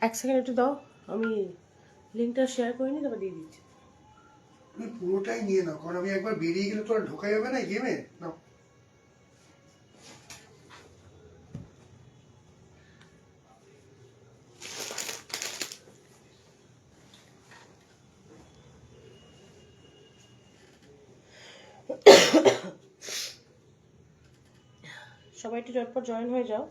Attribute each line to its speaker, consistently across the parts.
Speaker 1: এক সেকেন্ড একটু দাও, আমি লিঙ্কটা শেয়ার করে নিই, তারপর দিয়ে দিচ্ছি।
Speaker 2: তুমি পুরোটাই নিয়ে নাও, কারণ আমি একবার বেরিয়ে গেলে তো আর ঢোকা যাবে না গেমে। নাও।
Speaker 1: সবাই একটু ঝটপট জয়েন হয়ে যাও।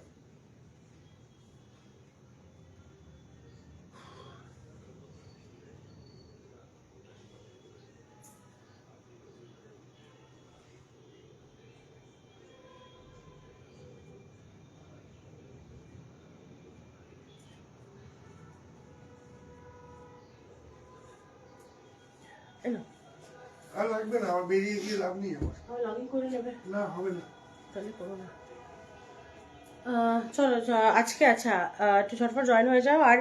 Speaker 1: এলো
Speaker 2: আর লাগবে না, আমার বেরিয়ে গিয়ে লাভ নেই আমার।
Speaker 1: আমার লগ ইন করে নেবে।
Speaker 2: না হবে না।
Speaker 1: তাহলে করো না। চলো আজকে আচ্ছা একটু ঝটপট জয়েন হয়ে যাও। আর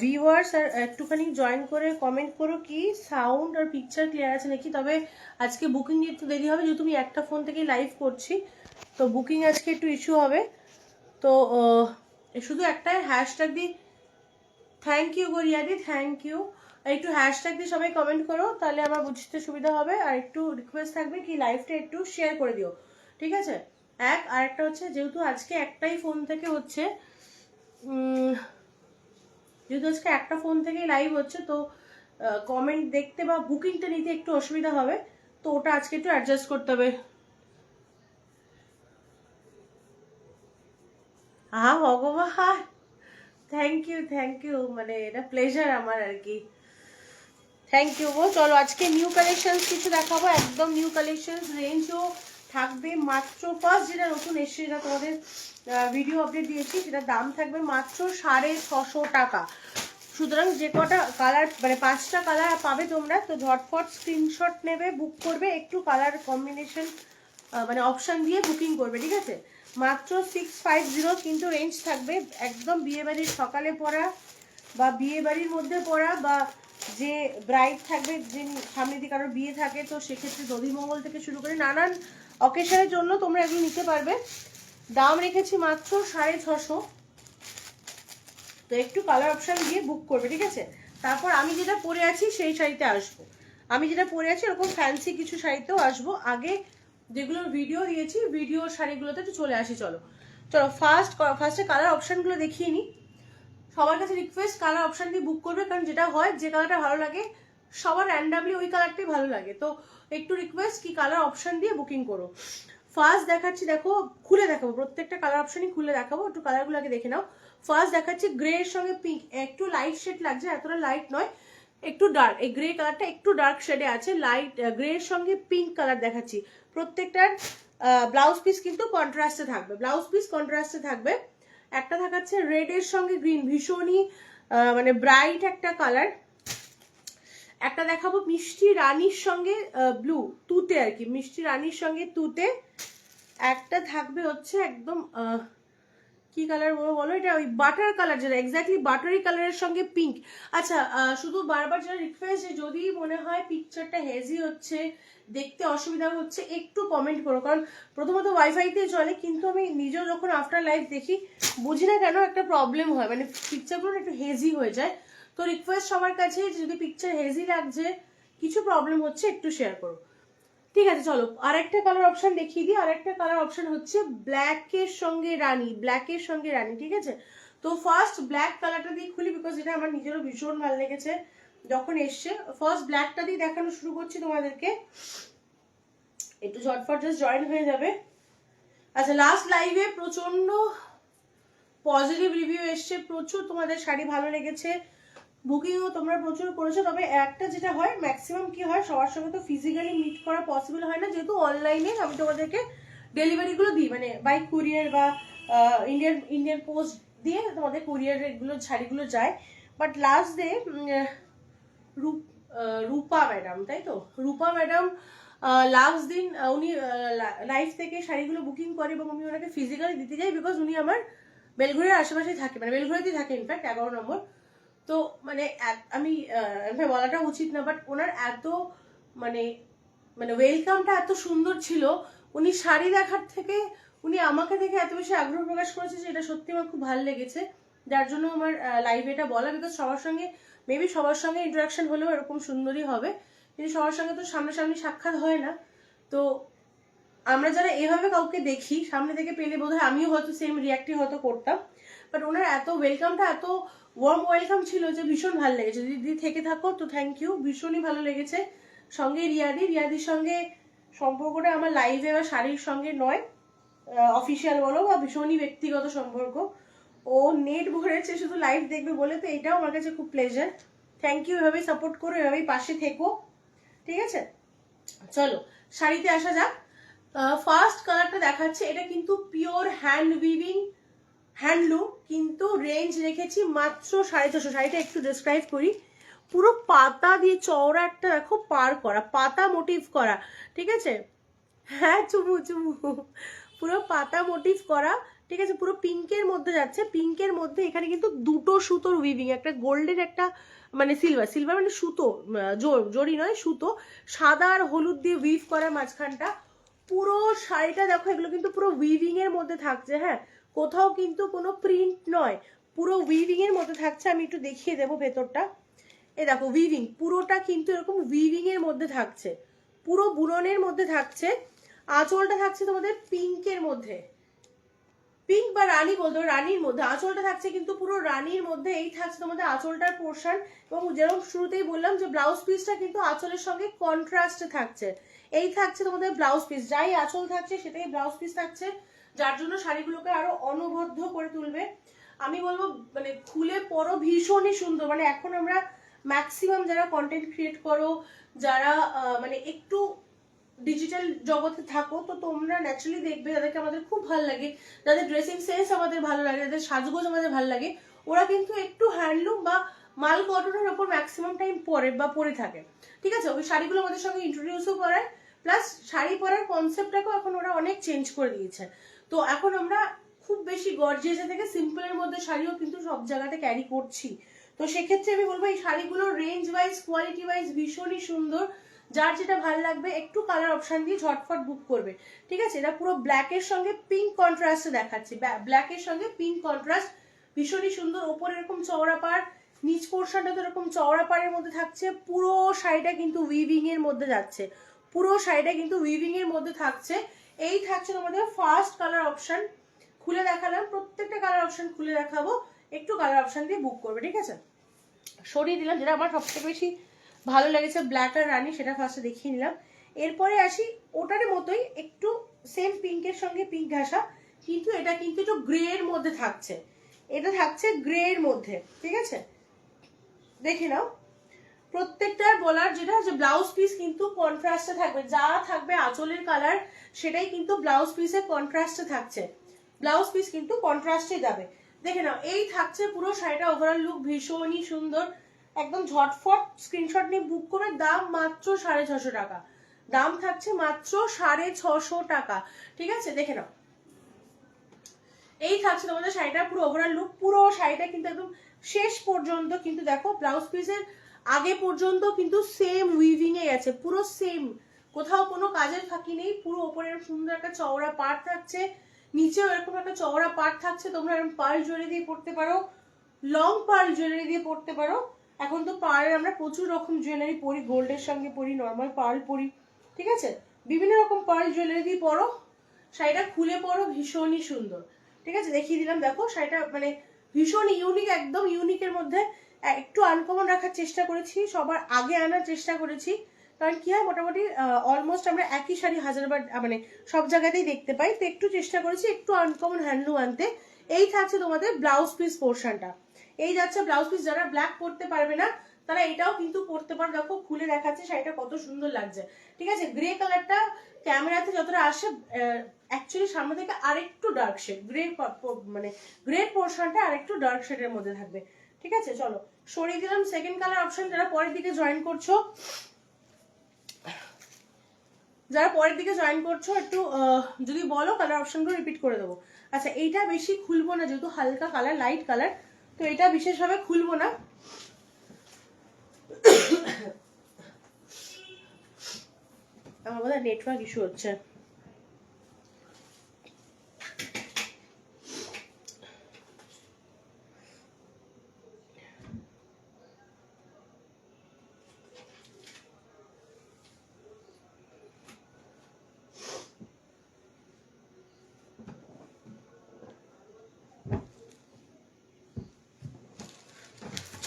Speaker 1: ভিউয়ার্স আর একটুখানি জয়েন করে কমেন্ট করো কি সাউন্ড আর পিকচার ক্লিয়ার আছে নাকি। তবে আজকে বুকিং একটু দেরি হবে, যেহেতু আমি একটা ফোন থেকেই লাইভ করছি, তো বুকিং আজকে একটু ইস্যু হবে। তো শুধু একটাই হ্যাশট্যাগ দিই, থ্যাংক ইউ গরিয়াদি, থ্যাংক ইউ। একটু হ্যাশট্যাগ দিয়ে সবাই কমেন্ট করো, তাহলে আমার বুঝতে সুবিধা হবে। আর একটু রিকোয়েস্ট থাকবে কি লাইভটা একটু শেয়ার করে দিও, ঠিক আছে। আর একটা হচ্ছে, যেহেতু আজকে একটাই ফোন থেকে হচ্ছে, যেহেতু আজকে একটা ফোন থেকেই লাইভ হচ্ছে, তো কমেন্ট দেখতে বা বুকিংটা নিতে একটু অসুবিধা হবে, তো ওটা আজকে একটু অ্যাডজাস্ট করতে হবে। ভগবান, থ্যাংক ইউ, মানে এটা প্লেজার আমার আর কি। থ্যাংক ইউ গো। চলো আজকে নিউ কালেকশনস কিছু দেখাবো, একদম নিউ কালেকশনস। রেঞ্জও থাকবে মাত্র, ফার্স্ট যেটা নতুন এসছে, যেটা তোমাদের ভিডিও আপডেট দিয়েছি, সেটার দাম থাকবে মাত্র 650 টাকা। সুতরাং যে কটা কালার, মানে 5টা কালার পাবে তোমরা, তো ঝটফট স্ক্রিনশট নেবে, বুক করবে, একটু কালার কম্বিনেশন মানে অপশান দিয়ে বুকিং করবে, ঠিক আছে। মাত্র 650 কিন্তু রেঞ্জ থাকবে। একদম বিয়েবাড়ির সকালে পরা বা বিয়ে বাড়ির মধ্যে পড়া, বা যে ব্রাইড থাকবে, যে সামনে দিকে কারোর বিয়ে থাকে, তো সেক্ষেত্রে দধিমঙ্গল থেকে শুরু করে নানান অকেশনের জন্য তোমরা এগুলো নিতে পারবে। দাম রেখেছি মাত্র 650। তো একটু কালার অপশান দিয়ে বুক করবে, ঠিক আছে। তারপর আমি যেটা পরে আছি সেই শাড়িতে আসবো, আমি যেটা পরে আছি এরকম ফ্যান্সি কিছু শাড়িতেও আসবো। আগে যেগুলোর ভিডিও দিয়েছি, ভিডিও শাড়িগুলোতে একটু চলে আসি। চলো চলো ফার্স্টে কালার অপশানগুলো দেখিয়ে নিই। সবার কাছে রিকোয়েস্ট, কালার অপশান দিয়ে বুক করবে, কারণ যেটা হয় যে কালারটা ভালো লাগে সবার র্যান্ডামলি ওই কালারটাই ভালো লাগে, তো একটু রিকোয়েস্ট কি কালার অপশান দিয়ে বুকিং করো। ফার্স্ট দেখাচ্ছি, দেখো খুলে দেখাবো, প্রত্যেকটা কালার অপশানই খুলে দেখাবো, একটু কালারগুলো আগে দেখে নাও। ফার্স্ট দেখাচ্ছি গ্রে এর সঙ্গে পিঙ্ক, একটু লাইট শেড লাগছে, এতটা লাইট নয়, একটু ডার্ক। এই গ্রে কালারটা একটু ডার্ক শেডে আছে, লাইট গ্রে এর সঙ্গে পিঙ্ক কালার দেখাচ্ছি। প্রত্যেকটার ব্লাউজ পিস কিন্তু কন্ট্রাস্টে থাকবে, ব্লাউজ পিস কন্ট্রাস্টে থাকবে। একটা দেখাচ্ছে রেড এর সঙ্গে গ্রিন, ভীষণই মানে ব্রাইট একটা কালার। একটা দেখাবো মিষ্টি রানীর সঙ্গে ব্লু, তুতে আর কি, মিষ্টি রানীর সঙ্গে তুতে। একটা থাকবে হচ্ছে একদম কি কালার বলো, এটা ওই বাটার কালার, যেটা এক্স্যাক্টলি বাটারি কালারের সঙ্গে পিঙ্ক। আচ্ছা শুধু বারবার যেটা রিকোয়েস্ট, যে যদি মনে হয় পিকচারটা হেজি হচ্ছে, দেখতে অসুবিধা হচ্ছে, একটু কমেন্ট করো, কারণ প্রথমত ওয়াইফাইতে চলে, কিন্তু আমি নিজেও যখন আফটার লাইভ দেখি বুঝি না কেন একটা প্রবলেম হয়, মানে পিকচারগুলো একটু হেজি হয়ে যায়। তো রিকোয়েস্ট সবার কাছে, যদি পিকচার হেজি লাগছে, কিছু প্রবলেম হচ্ছে, একটু শেয়ার করো, ঠিক আছে। চলো আরেকটা কালার অপশন দেখিয়ে দিই। আরেকটা কালার অপশন হচ্ছে ব্ল্যাকের সঙ্গে রানী, ব্ল্যাকের সঙ্গে রানী, ঠিক আছে। তো ফার্স্ট ব্ল্যাক কালারটা দিয়ে খুলি, বিকজ এটা আমার নিজেরও ভীষণ ভালো লেগেছে যখন এসছে। ফার্স্ট ব্ল্যাকটা দিয়ে দেখানো শুরু করছি তোমাদেরকে, একটু ঝটফট জাস্ট জয়েন হয়ে যাবে। আচ্ছা লাস্ট লাইভে প্রচন্ড পজিটিভ রিভিউ এসছে, প্রচুর তোমাদের শাড়ি ভালো লেগেছে, বুকিংও তোমরা প্রচুর করেছো। তবে একটা যেটা হয়, ম্যাক্সিমাম কি হয়, সবার সঙ্গে তো ফিজিক্যালি মিট করা পসিবল হয় না, যেহেতু অনলাইনে আমি তোমাদেরকে ডেলিভারিগুলো দিই, মানে বাই কুরিয়ার বা ইন্ডিয়ান পোস্ট দিয়ে তোমাদের কুরিয়ার এগুলো শাড়িগুলো যায়। But last day Rupa madam, তাই তো, রূপা ম্যাডাম লাস্ট দিন উনি লাইভ থেকে শাড়িগুলো বুকিং করে, এবং আমি ওনাকে ফিজিক্যালি দিতে যাই, বিকজ উনি আমার বেলঘড়ির আশেপাশেই থাকে, মানে বেলঘড়িতেই থাকে ইনফ্যাক্ট 11 নম্বর। তো মানে আমি বলাটা উচিত না, বাট ওনার এত মানে মানে ওয়েলকামটা এত সুন্দর ছিল, উনি শাড়ি দেখার থেকে উনি আমাকে দেখে এত বেশি আগ্রহ প্রকাশ করেছে, যে এটা সত্যি আমার খুব ভালো লেগেছে। যার জন্য আমার লাইভে এটা বলা, বিকজ সবার সঙ্গে মেবি সবার সঙ্গে ইন্টারাকশন হলেও এরকম সুন্দরই হবে, কিন্তু সবার সঙ্গে তো সামনাসামনি সাক্ষাৎ হয় না। তো আমরা যারা এভাবে কাউকে দেখি সামনে থেকে পেলে বোধহয় আমিও হয়তো সেম রিয়াক্টই হয়তো করতাম, বাট ওনার এত ওয়েলকামটা এত ওয়ার্ম ওয়েলকাম ছিল যে ভীষণ ভালো লেগেছে। যদি থেকে থাকো তো থ্যাংক ইউ, ভীষণই ভালো লেগেছে। সঙ্গে রিয়াদির সঙ্গে সম্পর্কটা আমার লাইভে বা শাড়ির সঙ্গে নয়, অফিসিয়াল বলো বা ভীষণই ব্যক্তিগত সম্পর্ক। ও নেট ভরেছে শুধু লাইভ দেখবে বলে, তো এটাও আমার কাছে খুব প্লেজার। থ্যাংক ইউ, এভাবেই সাপোর্ট করো, এভাবেই পাশে থেকো, ঠিক আছে? চলো শাড়িতে আসা যাক। ফার্স্ট কালারটা দেখাচ্ছে, এটা কিন্তু পিওর হ্যান্ড উইভিং হ্যান্ডলুম, কিন্তু রেঞ্জ রেখেছি মাত্র 450। শাড়িটা একটু ডিসক্রাইব করি। পুরো পাতা দিয়ে চওড়া একটা দেখো পার করা, পাতা মোটিভ করা, ঠিক আছে? হ্যাঁ চুমু চুমু, পুরো পাতা মোটিভ করা, ঠিক আছে? পুরো পিঙ্কের মধ্যে যাচ্ছে, পিঙ্কের মধ্যে এখানে কিন্তু দুটো সুতোর উইভিং, একটা গোল্ডেন একটা মানে সিলভার মানে সুতো, জড়ি নয় সুতো, সাদা আর হলুদ দিয়ে উইভ করা মাঝখানটা। পুরো শাড়িটা দেখো, এগুলো কিন্তু পুরো উইভিং এর মধ্যে থাকছে, হ্যাঁ, কোথাও কিন্তু কোনো প্রিন্ট নয়, পুরো উইভিং এর মধ্যে থাকছে। আমি একটু দেখিয়ে দেবো ভেতরটা, এই দেখো উইভিং, পুরোটা কিন্তু এরকম উইভিং এর মধ্যে থাকছে, পুরো বুননের মধ্যে থাকছে। আঁচলটা থাকছে তোমাদের পিঙ্কের মধ্যে, পিঙ্ক বা রানী বলতে রানীর মধ্যে আঁচলটা থাকছে, কিন্তু পুরো রানীর মধ্যে। এই থাকছে তোমাদের আঁচলটার পোর্শন, এবং যেরকম শুরুতেই বললাম যে ব্লাউজ পিসটা কিন্তু আঁচলের সঙ্গে কন্ট্রাস্টে থাকছে। এই থাকছে তোমাদের ব্লাউজ পিস, যাই আঁচল থাকছে সেটাই ব্লাউজ পিস থাকছে, যার জন্য শাড়িগুলোকে আরো অনবদ্য করে তুলবে। আমি বলবো মানে খুলে পরো, ভীষণই সুন্দর। মানে এখন আমরা ম্যাক্সিমাম যারা কন্টেন্ট ক্রিয়েট করো, যারা মানে একটু ডিজিটাল জগতে থাকো, তো তোমরা ন্যাচারালি দেখবে যাদেরকে আমাদের খুব ভালো লাগে, যাদের ড্রেসিং সেন্স আমাদের ভালো লাগে, যাদের সাজগোজ আমাদের ভালো লাগে, ওরা কিন্তু একটু হ্যান্ডলুম বা মাল কটনের ওপর ম্যাক্সিমাম টাইম পরে থাকে, ঠিক আছে? ওই শাড়িগুলো আমাদের সঙ্গে ইন্ট্রোডিউসও করায়, প্লাস শাড়ি পরার কনসেপ্টটাকেও এখন ওরা অনেক চেঞ্জ করে দিয়েছে। তো এখন আমরা খুব বেশি গর্জিয়াস থেকে সিম্পলের মধ্যে শাড়িও কিন্তু সব জায়গাতে ক্যারি করছি। তো সেক্ষেত্রে আমি বলবো এই শাড়িগুলোর রেঞ্জ ওয়াইজ কোয়ালিটি ওয়াইজ ভীষণই সুন্দর। যার যেটা ভালো লাগবে একটু কালার অপশন দিয়ে ঝটফট বুক করবে, ঠিক আছে? এটা পুরো ব্ল্যাকের সঙ্গে পিঙ্ক কন্ট্রাস্টে দেখাচ্ছি, ব্ল্যাকের সঙ্গে পিঙ্ক কন্ট্রাস্ট, ভীষণই সুন্দর। ওপরে এরকম চওড়া পাড়, নিচ পোর্শনটা তো এরকম চওড়া পাড়ের মধ্যে থাকছে। পুরো শাড়িটা কিন্তু উইভিং এর মধ্যে যাচ্ছে, পুরো শাড়িটা কিন্তু উইভিং এর মধ্যে থাকছে। এই থাকছে তোমাদের ফার্স্ট কালার অপশন, খুলে দেখালাম, প্রত্যেকটা কালার অপশন খুলে দেখাবো, একটু কালার অপশন দিয়ে বুক করবে, ঠিক আছে? সরিয়ে দিলাম যেটা আমার সবথেকে বেশি ভালো লেগেছে ব্ল্যাক আর রানী, সেটা ফার্স্টে দেখিয়ে নিলাম। এরপরে আসি ওটার মতোই একটু সেম পিঙ্কের সঙ্গে পিঙ্ক ঘাসা, কিন্তু এটা কিন্তু একটু গ্রে এর মধ্যে থাকছে, এটা থাকছে গ্রে এর মধ্যে, ঠিক আছে? দেখে নাও প্রত্যেকটার বলার যেটা যে ব্লাউজ পিস কিন্তু কন্ট্রাস্টে থাকবে, যা থাকবে আঁচলের কালার সেটাই কিন্তু ব্লাউজ পিসের কন্ট্রাস্টে থাকছে, ব্লাউজ পিস কিন্তু কন্ট্রাস্টে যাবে। দেখে নাও এই থাকছে পুরো শাড়িটা, ওভারঅল লুক ভীষণই সুন্দর। একদম ঝটফট স্ক্রিনশট নিয়ে বুক করে, দাম মাত্র 650 টাকা, দাম থাকছে মাত্র 650 টাকা, ঠিক আছে? দেখে নাও এই থাকছে তোমাদের শাড়িটার পুরো ওভারঅল লুক। পুরো শাড়িটা কিন্তু একদম শেষ পর্যন্ত কিন্তু দেখো ব্লাউজ পিসের আগে পর্যন্ত কিন্তু সেম উইভিং এ গেছে, পুরো সেম, কোথাও কোনো কাজের ফাঁকি নেই। পুরো ওপরে সুন্দর একটা চওড়া পাড় থাকছে, নিচেও এরকম একটা চওড়া পাড় থাকছে। তোমরা এরকম পার্ল জুয়েলারি দিয়ে পড়তে পারো, লং পার্ল জুয়েলারি দিয়ে পড়তে পারো। এখন তো পার্লের আমরা প্রচুর রকম জুয়েলারি পরি, গোল্ডের সঙ্গে পরি, নর্মাল পার্ল পরি, ঠিক আছে? বিভিন্ন রকম পার্ল জুয়েলারি দিয়ে পরো, শাড়িটা খুলে পরো, ভীষণই সুন্দর, ঠিক আছে? দেখিয়ে দিলাম দেখো শাড়িটা মানে ভীষণ ইউনিক, একদম ইউনিকের মধ্যে একটু আনকমন রাখার চেষ্টা করেছি, সবার আগে আনার চেষ্টা করেছি। কারণ কি হয় মোটামুটি অলমোস্ট আমরা একই শাড়ি হাজারবার মানে সব জায়গাতেই দেখতে পাই, তো একটু চেষ্টা করেছি একটু আনকমন হ্যান্ডলুম আনতে। এই থাকছে তোমাদের ব্লাউজ পিস পোর্শনটা, এই যাচ্ছে ব্লাউজ পিস। যারা ব্ল্যাক পরতে পারবে না তারা এটাও কিন্তু পরতে পারো, দেখো খুলে দেখাচ্ছে শাড়িটা কত সুন্দর লাগছে, ঠিক আছে? গ্রে কালারটা ক্যামেরাতে যতটা আসে অ্যাকচুয়ালি সামনে থেকে আরেকটু ডার্ক শেড, গ্রে মানে গ্রে পোর্শনটা আরেকটু ডার্ক শেডের মধ্যে থাকবে, ঠিক আছে? চলো সরিয়ে দিলাম সেকেন্ড কালার অপশন। যারা পরের দিকে জয়েন করছো, একটু যদি বলো কালার অপশনগুলো রিপিট করে দেবো। আচ্ছা এইটা বেশি খুলবো না, যেহেতু হালকা কালার, লাইট কালার, তো এটা বিশেষভাবে খুলবো না। আমার বোধহয় নেটওয়ার্ক ইস্যু হচ্ছে।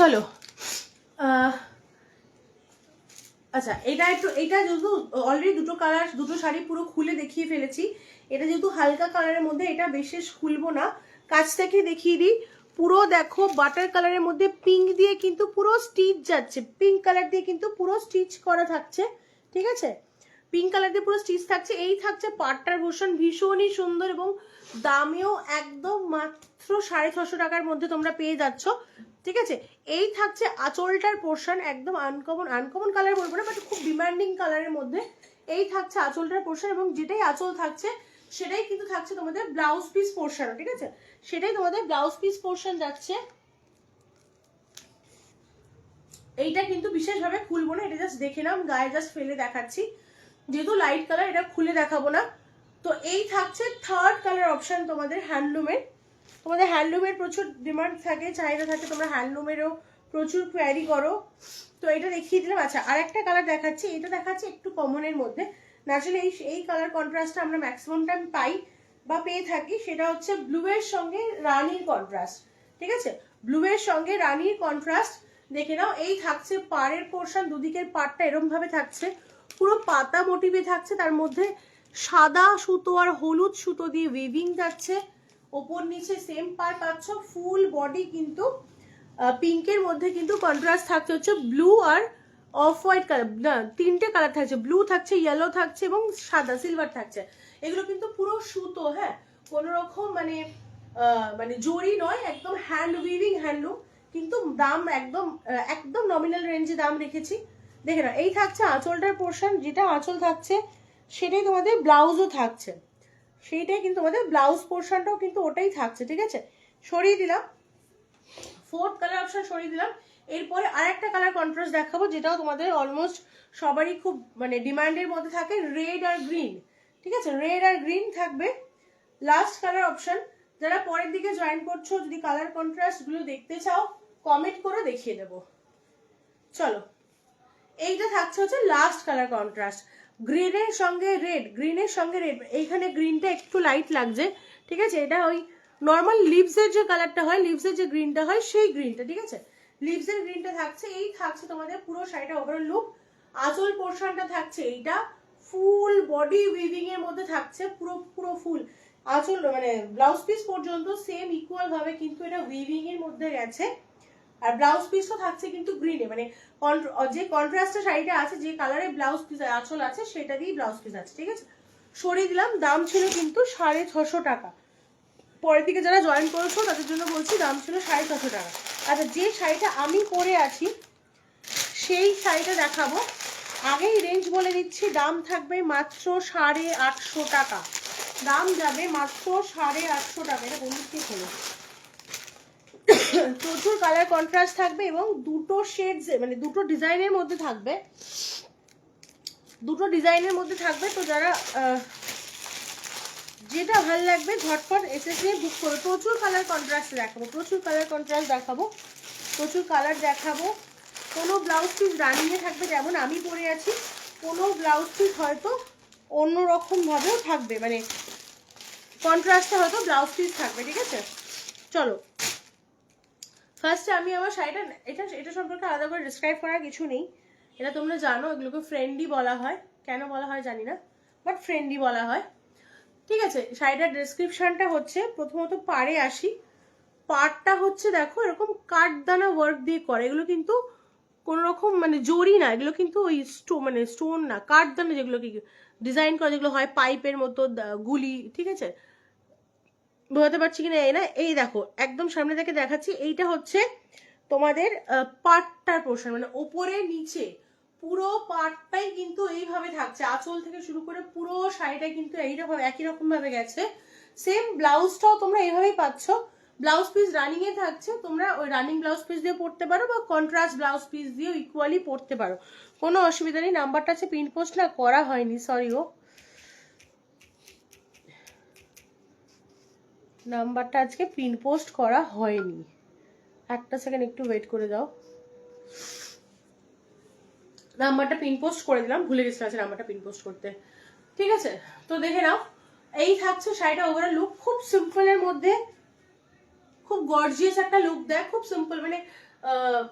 Speaker 1: চলো আচ্ছা এটা যেহেতু অলরেডি দুটো কালার, দুটো শাড়ি পুরো খুলে দেখিয়ে ফেলেছি, এটা যেহেতু হালকা কালারের মধ্যে এটা বিশেষ খুলবো না, কাছ থেকে দেখিয়ে দিই। পুরো দেখো বাটার কালারের মধ্যে পিঙ্ক দিয়ে কিন্তু পুরো স্টিচ যাচ্ছে, পিঙ্ক কালার দিয়ে কিন্তু পুরো স্টিচ করা থাকছে, ঠিক আছে, পিঙ্ক কালার দিয়ে পুরো স্টিচ থাকছে। এই থাকছে পাটটার ভূষণ, ভীষণই সুন্দর এবং দামেও একদম মাত্র 650 টাকার মধ্যে তোমরা পেয়ে যাচ্ছ, ঠিক আছে। এই থাকছে আঁচলটার পোর্শন, একদম আনকমন কালার বলবো না, বাট খুব ডিমান্ডিং কালারের মধ্যে এই থাকছে আঁচলটার পোর্শন, এবং যেটাই আঁচল থাকছে সেটাই কিন্তু থাকছে তোমাদের ব্লাউজ পিস পোর্শন, ঠিক আছে, সেটাই তোমাদের ব্লাউজ পিস পোর্শন যাচ্ছে। এইটা কিন্তু বিশেষভাবে খুলবো না, এটা জাস্ট দেখে নাম, গায়ে জাস্ট ফেলে দেখাচ্ছি, যেহেতু লাইট কালার এটা খুলে দেখাবো না। তো এই থাকছে থার্ড কালার অপশন তোমাদের হ্যান্ডলুমের, তোমাদের হ্যান্ডলুমের প্রচুর ডিমান্ড থাকে, চাহিদা থাকে, তোমরা হ্যান্ডলুমেরও প্রচুর কোয়ারি করো, তো এটা দেখিয়ে দিলাম। আচ্ছা আর একটা কালার দেখাচ্ছি, এটা দেখাচ্ছি একটু কমনের মধ্যে, ন্যাচারালি এই কালার কন্ট্রাস্টটা আমরা ম্যাক্সিমাম টাইম পাই বা পেয়ে থাকি, সেটা হচ্ছে ব্লু এর সঙ্গে রানির কন্ট্রাস্ট, ঠিক আছে, ব্লু এর সঙ্গে রানির কন্ট্রাস্ট দেখে নাও। এই থাকছে পাড়ের পোর্শন, দুদিকের পাড়টা এরম ভাবে থাকছে, পুরো পাতা মোটিভে থাকছে, তার মধ্যে সাদা সুতো আর হলুদ সুতো দিয়ে উইভিং যাচ্ছে, ওপর নিচে সেম পার পাচ্ছ, ফুল বডি কিন্তু পিঙ্কের মধ্যে কিন্তু কন্ট্রাস্ট থাকছে হচ্ছে ব্লু আর অফ হোয়াইট কালার, না তিনটে কালার থাকছে, ব্লু থাকছে, ইয়েলো থাকছে এবং সাদা সিলভার থাকছে। এগুলো কিন্তু পুরো সুতো, হ্যাঁ, কোন রকম মানে জরি নয়, একদম হ্যান্ড উইভিং হ্যান্ডলুম, কিন্তু দাম একদম নমিনাল রেঞ্জে দাম রেখেছি, দেখে না। এই থাকছে আঁচলটার পোর্শন, যেটা আঁচল থাকছে সেটাই তোমাদের ব্লাউজও থাকছে, সেইটাই কিন্তু তোমাদের ব্লাউজ পোর্শনটাও কিন্তু ওটাই থাকছে, ঠিক আছে। সরিয়ে দিলাম, ফোর্থ কালার অপশন সরিয়ে দিলাম। এরপরে আরেকটা কালার কন্ট্রাস্ট দেখাবো, যেটাও তোমাদের অলমোস্ট সবারই খুব মানে ডিমান্ডের মধ্যে থাকে, রেড আর গ্রিন, ঠিক আছে, রেড আর গ্রিন থাকবে লাস্ট কালার অপশন। যারা পরের দিকে জয়েন করছো, যদি কালার কন্ট্রাস্ট গুলো দেখতে চাও কমেন্ট করে দেখিয়ে দেবো। চলো এইটা থাকছে হচ্ছে লাস্ট কালার কন্ট্রাস্ট, গ্রিনের সঙ্গে রেড, গ্রিনের সঙ্গে রেড, এইখানে গ্রিনটা একটু লাইট লাগছে, ঠিক আছে, এটা ওই নর্মাল লিভসের যে কালারটা হয়, লিভসের যে গ্রিনটা হয় সেই গ্রিনটা, ঠিক আছে, লিভসের গ্রিনটা থাকছে। এই থাকছে তোমাদের পুরো শাড়িটা ওভারঅল লুক, আঁচল পোর্শনটা থাকছে এইটা, ফুল বডি উইভিং এর মধ্যে থাকছে, পুরো পুরো ফুল আঁচল মানে ব্লাউজ পিস পর্যন্ত সেম ইকুয়াল ভাবে কিন্তু এটা উইভিং এর মধ্যে গেছে, আর ব্লাউজ পিসও থাকছে কিন্তু গ্রিনে, মানে যে কন্ট্রাস্টের শাড়িটা আছে, যে কালারে ব্লাউজ পিস আঁচল আছে সেটা দিয়েই ব্লাউজ পিস আছে, ঠিক আছে। সরিয়ে দিলাম, দাম ছিল কিন্তু 650 টাকা। পরের দিকে যারা জয়েন করেছো তাদের জন্য বলছি, দাম ছিল 650 টাকা। আচ্ছা যে শাড়িটা আমি পরে আছি সেই শাড়িটা দেখাবো, আগেই রেঞ্জ বলে দিচ্ছি, দাম থাকবে মাত্র 850 টাকা, দাম যাবে মাত্র 850 টাকা। এটা বন্ধুকে খোলো, প্রচুর কালার কন্ট্রাস্ট থাকবে এবং দুটো শেডস মানে দুটো ডিজাইনের মধ্যে থাকবে, দুটো ডিজাইনের মধ্যে থাকবে। তো যারা যেটা ভালো লাগবে ঝটপট এসএসএ বুক করো। প্রচুর কালার কন্ট্রাস্ট দেখাবো, প্রচুর কালার কন্ট্রাস্ট দেখাবো, প্রচুর কালার দেখাবো। কোনো ব্লাউজ পিস রানিংয়ে থাকবে যেমন আমি পরে আছি, কোনো ব্লাউজ পিস হয়তো অন্যরকম ভাবেও থাকবে, মানে কন্ট্রাস্টে হয়তো ব্লাউজ পিস থাকবে, ঠিক আছে। চলো ফার্স্টে আমি আমার শাড়িটা, এটা সম্পর্কে আলাদা করে ডিসক্রাইব করার কিছু নেই, এটা তোমরা জানো, এগুলোকে ফ্রেন্ডই বলা হয়, কেন বলা হয় জানি না, বাট ফ্রেন্ডই বলা হয়, ঠিক আছে। শাড়িটার ডেসক্রিপশনটা হচ্ছে, প্রথমত পাড়ে আসি, পাড়টা হচ্ছে দেখো এরকম কাঠদানা ওয়ার্ক দিয়ে করে, এগুলো কিন্তু কোনো রকম মানে জরি না, এগুলো কিন্তু ওই স্টোন না, কাঠদানা যেগুলো কি ডিজাইন করা, যেগুলো হয় পাইপের মতো গুলি, ঠিক আছে, বোঝাতে পারছি কিনা এই না। এই দেখো একদম সামনে থেকে দেখাচ্ছি, এইটা হচ্ছে তোমাদের পাটটার পোর্শন, মানে ওপরে নিচে পুরো পাটটাই কিন্তু এইভাবে থাকছে, আঁচল থেকে শুরু করে পুরো শাড়িটা কিন্তু এইরকম একই রকম ভাবে গেছে। সেম ব্লাউজটাও তোমরা এইভাবেই পাচ্ছ, ব্লাউজ পিস রানিং এ থাকছে, তোমরা ওই রানিং ব্লাউজ পিস দিয়ে পড়তে পারো বা কন্ট্রাস্ট ব্লাউজ পিস দিয়েও ইকুয়ালি পড়তে পারো, কোনো অসুবিধা নেই। নাম্বারটা আছে প্রিন্ট পোস্ট না করা হয়নি, সরি ও, নাম্বারটা আজকে প্রিন্ট পোস্ট করা হয়নি, একটা সেকেন্ড একটু ওয়েট করে দাও, নাম্বারটা পিন পোস্ট করে দিলাম, ভুলে গেছিলাম আছে নাম্বারটা পিন পোস্ট করতে, ঠিক আছে। তো দেখে নাও, এই থাকছে শাড়িটা ওভারঅল লুক, খুব সিম্পলের মধ্যে খুব গর্জিয়াস একটা লুক দেয়, খুব সিম্পল, মানে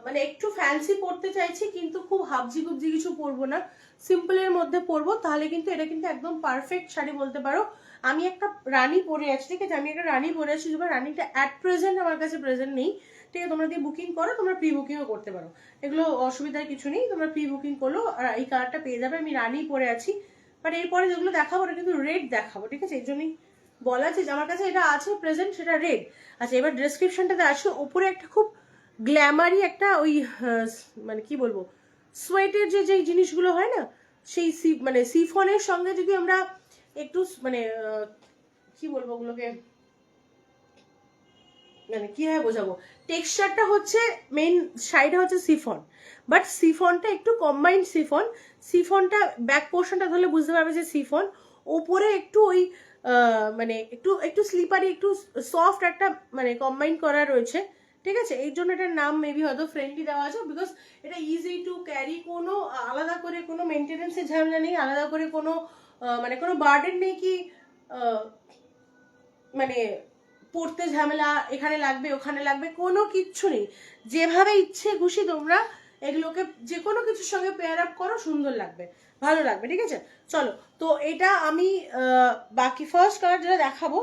Speaker 1: মানে একটু ফ্যান্সি পরতে চাইছি, কিন্তু খুব হাবজি গুবজি কিছু পরবো না, সিম্পলের মধ্যে পরবো, তাহলে কিন্তু এটা কিন্তু একদম পারফেক্ট শাড়ি বলতে পারো। আমি একটা রানী পরে আছি, ঠিক আছে, আমি একটা রানী পরে আছি, এবার রানীটা অ্যাট প্রেজেন্ট আমার কাছে প্রেজেন্ট নেই, ঠিক আছে, তোমরা দিয়ে বুকিং করো, তোমরা প্রি বুকিংও করতে পারো, এগুলো অসুবিধার কিছু নেই, তোমরা প্রি বুকিং করলো আর এই কালারটা পেয়ে যাবে। আমি রানী পরে আছি, বাট এরপরে যেগুলো দেখাবো ওটা কিন্তু রেড দেখাবো, ঠিক আছে, এই জন্যই বলা আছে যে আমার কাছে এটা আছে প্রেজেন্ট, সেটা রেড। আচ্ছা, এবার ডেসক্রিপশনটাতে আসো, ওপরে একটা খুব গ্ল্যামারি একটা ওই মানে কি বলবো, সোয়েটের যে যে জিনিসগুলো হয় না, সেই মানে সিফনের সঙ্গে যদি আমরা একটু মানে কি বলবো ওগুলোকে, মানে কিভাবে বোঝাবো, টেক্সচারটা হচ্ছে মেইন, শাড়িটা হচ্ছে সিফন, বাট সিফনটা একটু কম্বাইন্ড সিফন, সিফনটা ব্যাক পোর্শনটা ধরলে বুঝতে পারবে যে সিফন, ওপরে একটু ওই মানে একটু একটু স্লিপারি, একটু সফট একটা মানে কম্বাইন করা রয়েছে, ঠিক আছে, এই জন্য এটার নাম মেবি হয়তো ফ্রেন্ডলি দেওয়া আছে, বিকজ এটা ইজি টু ক্যারি, কোনো আলাদা করে কোনো মেনটেনেন্সের ঝামেলা নেই, আলাদা করে কোনো মানে কোনো বার্ডেন নেই কি মানে পড়তে ঝামেলা, এখানে লাগবে ওখানে লাগবে, কোনো কিচ্ছু নেই, যেভাবে ইচ্ছে খুশি তোমরা এগুলোকে যে কোনো কিছুর সঙ্গে পেয়ার আপ করো, সুন্দর লাগবে, ভালো লাগবে, ঠিক আছে। চলো, তো এটা আমি বাকি ফার্স্ট কালার যেটা দেখাবো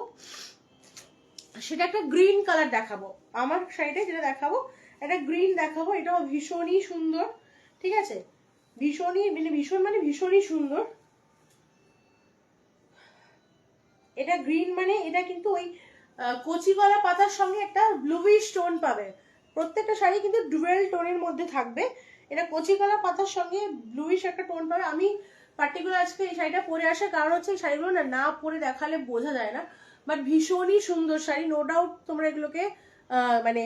Speaker 1: সেটা একটা গ্রিন কালার দেখাবো, আমার সাইডে যেটা দেখাবো একটা গ্রিন দেখাবো, এটাও ভীষণই সুন্দর, ঠিক আছে, ভীষণই মানে ভীষণই সুন্দর। এটা গ্রিন মানে এটা কিন্তু ওই কচি কলা পাতার সঙ্গে একটা ব্লুইশ টোন পাবে, প্রত্যেকটা শাড়ি কিন্তু ডুয়েল টোনের মধ্যে থাকবে, এটা কচি কলা পাতার সঙ্গে ব্লুইশ একটা টোন পাবে। আমি পার্টিকুলার আজকে এই শাড়িটা পরে আসার কারণ হচ্ছে এই শাড়িগুলো না পরে দেখালে বোঝা যায় না, বাট ভীষণই সুন্দর শাড়ি, নো ডাউট তোমরা এগুলোকে মানে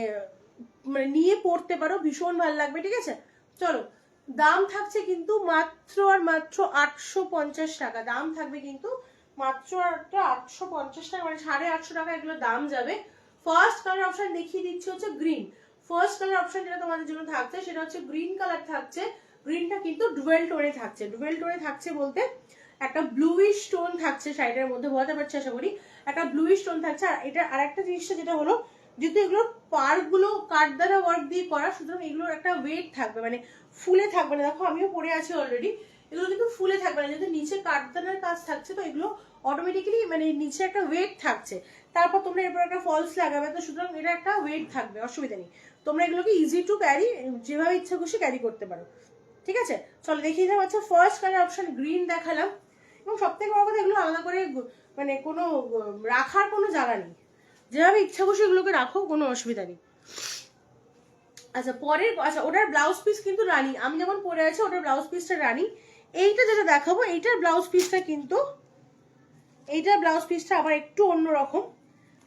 Speaker 1: মানে নিয়ে পড়তে পারো, ভীষণ ভালো লাগবে, ঠিক আছে। চলো, দাম থাকছে কিন্তু মাত্র আর মাত্র 850 টাকা, দাম থাকবে কিন্তু মাত্র 850 টাকা, মানে 850 টাকা এগুলো দাম যাবে। ফার্স্ট কালার অপশন দেখিয়ে দিচ্ছি হচ্ছে গ্রিন, ফার্স্ট কালার অপশন যেটা তোমাদের জন্য থাকছে সেটা হচ্ছে গ্রিন কালার থাকছে, গ্রিনটা কিন্তু ডুয়েল টোনে থাকছে, ডুয়েল টোনে থাকছে বলতে একটা ব্লুইশ টোন থাকছে শাড়িটার মধ্যে, বলতে পারছি আশা করি, একটা ব্লুইশ টোন থাকছে। আর এটা আরেকটা জিনিসটা যেটা হলো, যেহেতু এগুলো পার্ক গুলো কাঠ দ্বারা ওয়ার্ক দিয়ে করা, সুতরাং এগুলোর একটা ওয়েট থাকবে, মানে ফুলে থাকবে না, দেখো আমিও পরে আছি অলরেডি, এগুলো কিন্তু ফুলে থাকবে না, যেহেতু নিচে কাঠদানার কাজ থাকছে, তো এগুলো অটোমেটিক্যালি মানে নিচে একটা ওয়েট থাকছে, তারপর তোমরা এরপর একটা ফলস লাগাবে, তো সুতরাং এটা একটা ওয়েট থাকবে, অসুবিধা নেই, তোমরা এগুলোকে ইজি টু ক্যারি, যেভাবে ইচ্ছা খুশি ক্যারি করতে পারো, ঠিক আছে। চলো দেখিয়ে দেওয়া হচ্ছে ফার্স্ট কালার অপশন গ্রিন দেখালাম, এবং সব থেকে বড় কথা এগুলো আলাদা করে মানে কোনো রাখার কোনো জায়গা নেই, যেভাবে ইচ্ছা খুশি এগুলোকে রাখো, কোনো অসুবিধা নেই। আচ্ছা, পরের আচ্ছা ওটার ব্লাউজ পিস কিন্তু রানী, আমি যেমন পরে আছি ওটার ব্লাউজ পিসটা রানী, এইটা যেটা দেখাবো এইটার ব্লাউজ পিসটা কিন্তু, এইটার ব্লাউজ পিসটা আবার একটু অন্যরকম।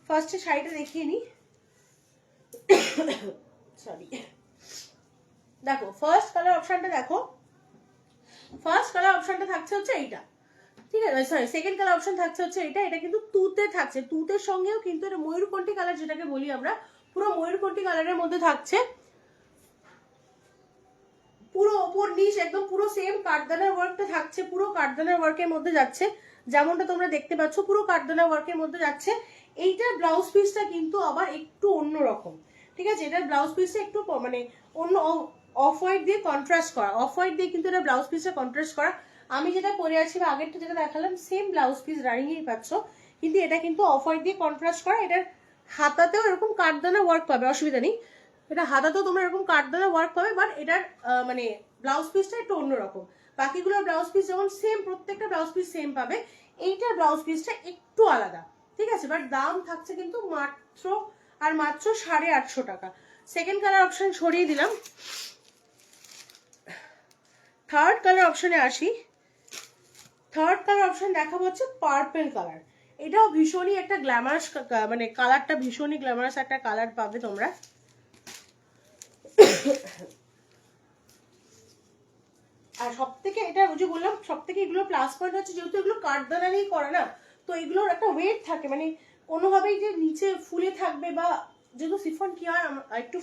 Speaker 1: ফার্স্টে শাড়িটা দেখিয়ে নি, সরি, দেখো ফার্স্ট কালার অপশনটা দেখো, ফার্স্ট কালার অপশনটা থাকছে হচ্ছে এইটা, ঠিক আছে, সরি সেকেন্ড কালার অপশন থাকছে হচ্ছে এটা, এটা কিন্তু তুতে থাকছে, তুতের সঙ্গেও কিন্তু এটা ময়ূরকণ্ঠী কালার যেটাকে বলি আমরা, পুরো ময়ূরকণ্ঠী কালারের মধ্যে থাকছে, পুরো ওপর নিচ একদম পুরো সেম কাঠদানার ওয়ার্কটা থাকছে, পুরো কাঠদানার ওয়ার্কের মধ্যে যাচ্ছে, যেমনটা তোমরা দেখতে পাচ্ছ পুরো কাঠদানার ওয়ার্কের মধ্যে যাচ্ছে। এইটার ব্লাউজ পিসটা কিন্তু আবার একটু অন্যরকম, ঠিক আছে, এটার ব্লাউজ পিসটা একটু মানে অন্য অফ হোয়াইট দিয়ে কন্ট্রাস্ট করা, অফ হোয়াইট দিয়ে কিন্তু এটা ব্লাউজ পিসটা কন্ট্রাস্ট করা। আমি যেটা পরে আছি বা আগেরটা যেটা দেখালাম সেম ব্লাউজ পিস রানিংয়েই পাচ্ছ, কিন্তু এটা কিন্তু অফ হোয়াইট দিয়ে কন্ট্রাস্ট করা, এটার হাতাতেও এরকম কাঠদানা ওয়ার্ক পাবে, অসুবিধা নেই, এটা হাতাতেও তোমরা এরকম কাঠদানা ওয়ার্ক পাবে, বাট এটার মানে ব্লাউজ পিসটা একটু অন্যরকম, বাকিগুলো ব্লাউজ পিস যেমন সেম, প্রত্যেকটা ব্লাউজ পিস সেম পাবে, এইটার ব্লাউজ পিসটা একটু আলাদা, ঠিক আছে, বাট দাম থাকছে কিন্তু মাত্র আর মাত্র 850 টাকা। সেকেন্ড কালার অপশন সরিয়ে দিলাম, থার্ড কালার অপশনে আসি। থার্ড কালার অপশন দেখাবো হচ্ছে পার্পল কালার, এটাও ভীষণই একটা গ্ল্যামারাস, মানে কালারটা ভীষণই গ্ল্যামারাস একটা কালার পাবে তোমরা। আর সব থেকে এটা ওই যে বললাম সব থেকে এগুলো প্লাস পয়েন্ট হচ্ছে যেহেতু এগুলো কাঠদানা নিয়ে করা না, তো এগুলোর একটা ওয়েট থাকে, মানে কোনোভাবেই যে নিচে ফুলে থাকবে, বা যেহেতু সিফন কি হয় একটু